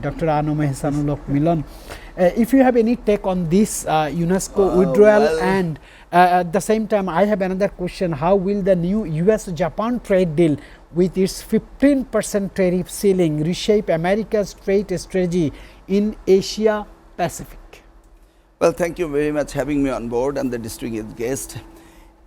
Dr. Ehsanul Haque Milon, if you have any take on this UNESCO withdrawal, and at the same time I have another question: how will the new US-Japan trade deal with its 15% tariff ceiling reshape America's trade strategy in Asia Pacific? Well, thank you very much having me on board and the distinguished guest.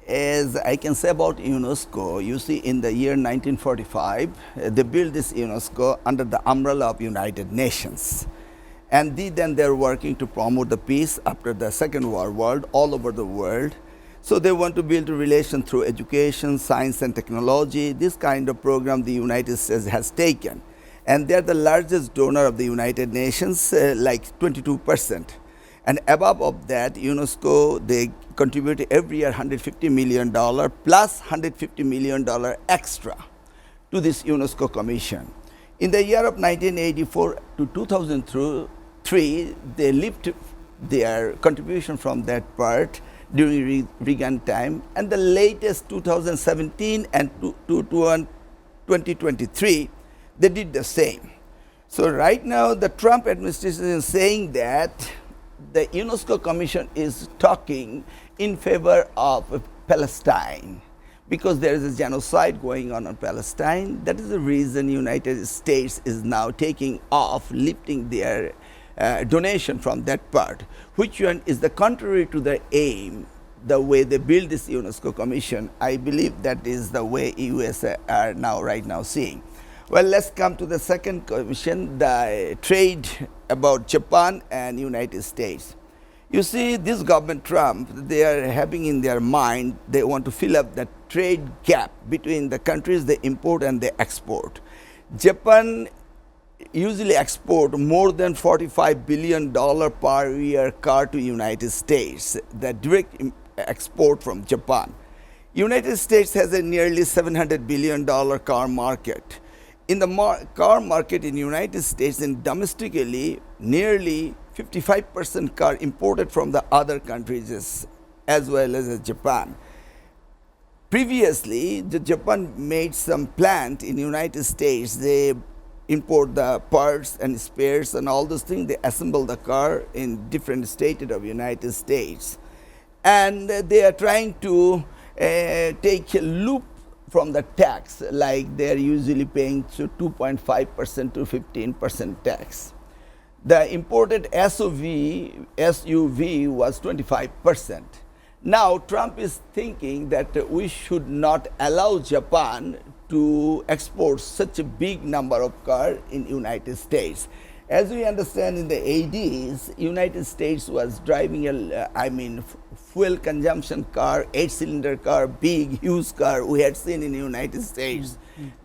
As I can say about UNESCO, you see, in the year 1945, they built this UNESCO under the umbrella of United Nations. And then they're working to promote the peace after the Second World War all over the world. So they want to build a relation through education, science and technology. This kind of program the United States has taken. And they're the largest donor of the United Nations, like 22%. And above of that, UNESCO, they contribute every year $150 million plus $150 million extra to this UNESCO Commission. In the year of 1984 to 2003, they lifted their contribution from that part during Reagan time, and the latest 2017 and 2023, they did the same. So right now, the Trump administration is saying that the UNESCO Commission is talking in favor of Palestine because there is a genocide going on Palestine. That is the reason United States is now taking off, lifting their donation from that part, which one is the contrary to the aim, the way they build this UNESCO Commission. I believe that is the way US are right now seeing. Well, let's come to the second commission, the trade about Japan and United States. You see, this government Trump, they are having in their mind, they want to fill up the trade gap between the countries they import and they export. Japan usually export more than $45 billion per year car to United States, the direct export from Japan. United States has a nearly $700 billion car market. In the car market in United States and domestically, nearly 55% car imported from the other countries as well as Japan. Previously, Japan made some plant in United States. They import the parts and spares and all those things. They assemble the car in different states of United States. And they are trying to take a loop from the tax, like they're usually paying 2.5% to 15% tax. The imported SUV was 25%. Now Trump is thinking that we should not allow Japan to export such a big number of cars in United States. As we understand, in the 80s, United States was driving fuel consumption car, 8-cylinder car, big, huge car we had seen in the United States.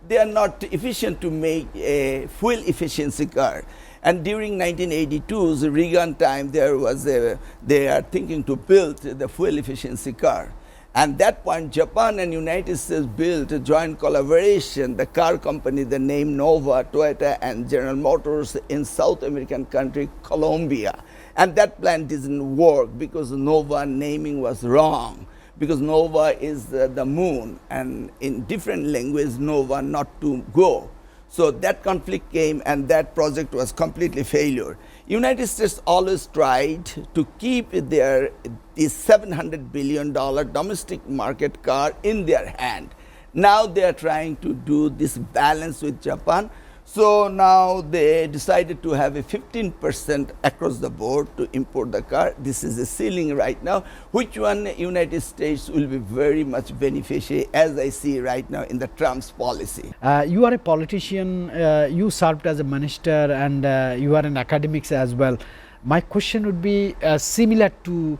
They are not efficient to make a fuel efficiency car. And during 1982's Reagan time, they are thinking to build the fuel efficiency car. And that point, Japan and United States built a joint collaboration, the car company, the name Nova, Toyota, and General Motors in South American country, Colombia. And that plan didn't work because Nova naming was wrong, because Nova is the moon, and in different language, Nova not to go. So that conflict came and that project was completely failure. United States always tried to keep this $700 billion domestic market car in their hand. Now they are trying to do this balance with Japan. So now they decided to have a 15% across the board to import the car. This is the ceiling right now, which one United States will be very much beneficiary, as I see right now in the Trump's policy. You are a politician, you served as a minister, and you are an academic as well. My question would be similar to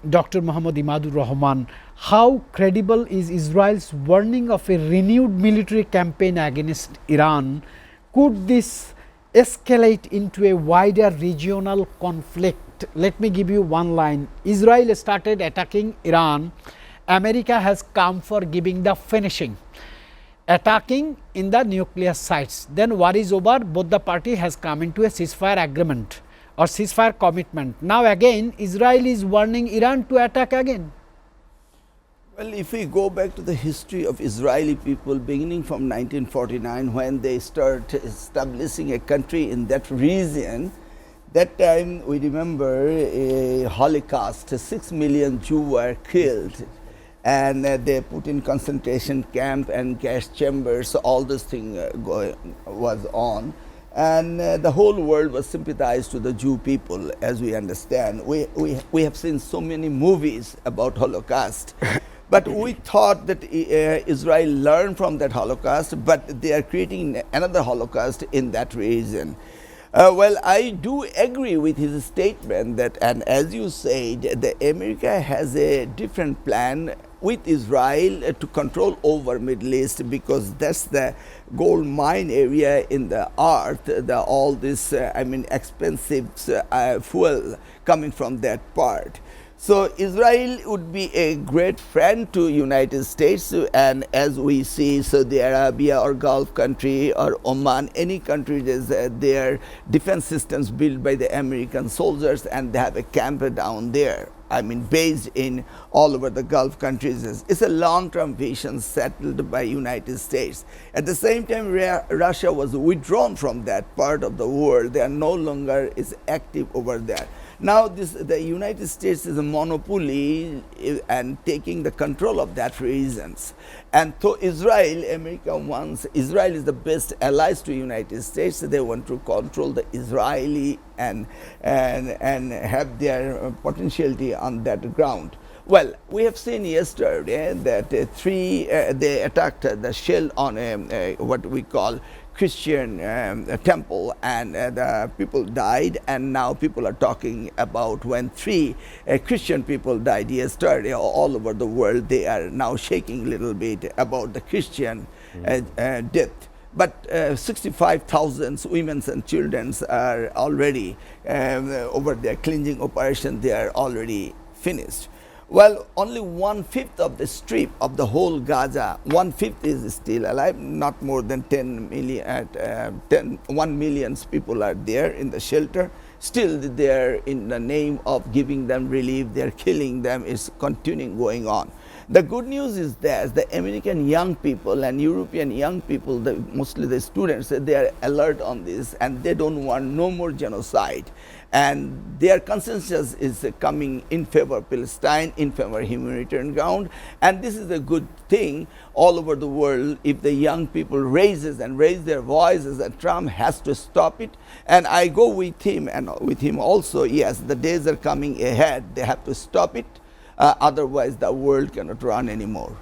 Dr. Muhammad Imadur Rahman. How credible is Israel's warning of a renewed military campaign against Iran? Could this escalate into a wider regional conflict? Let me give you one line. Israel started attacking Iran. America has come for giving the finishing. Attacking in the nuclear sites. Then war is over, both the party has come into a ceasefire agreement or ceasefire commitment. Now again, Israel is warning Iran to attack again. Well, if we go back to the history of Israeli people beginning from 1949 when they start establishing a country in that region, that time we remember a Holocaust, 6 million Jews were killed and they put in concentration camp and gas chambers, so all this thing was on. And the whole world was sympathized to the Jew people, as we understand. We have seen so many movies about Holocaust. But we thought that Israel learned from that Holocaust, but they are creating another Holocaust in that region. Well, I do agree with his statement that, and as you said, America has a different plan with Israel to control over Middle East, because that's the gold mine area in the earth. All this, expensive fuel coming from that part. So Israel would be a great friend to United States, and as we see Saudi Arabia or Gulf country or Oman, any country, their defense systems built by the American soldiers, and they have a camp down there. Based in all over the Gulf countries. It's a long-term vision settled by United States. At the same time, Russia was withdrawn from that part of the world. They are no longer is active over there. Now the United States is a monopoly and taking the control of that regions. And so America wants, Israel is the best allies to United States. They want to control the Israeli and have their potentiality on that ground. Well, we have seen yesterday that they attacked the shell on what we call Christian temple, and the people died, and now people are talking about when three Christian people died yesterday all over the world. They are now shaking a little bit about the Christian death. But 65,000 women and children are already over their cleansing operation. They are already finished. Well, only 1/5 of the strip of the whole Gaza, 1/5 is still alive. Not more than 1 million people are there in the shelter. Still there in the name of giving them relief, they're killing them. Is continuing going on. The good news is that the American young people and European young people, mostly the students, they are alert on this, and they don't want no more genocide. And their consensus is coming in favor of Palestine, in favor of humanitarian ground. And this is a good thing all over the world. If the young people raise their voices, and Trump has to stop it. And I go with him, and with him also, yes, the days are coming ahead. They have to stop it. Otherwise, the world cannot run anymore.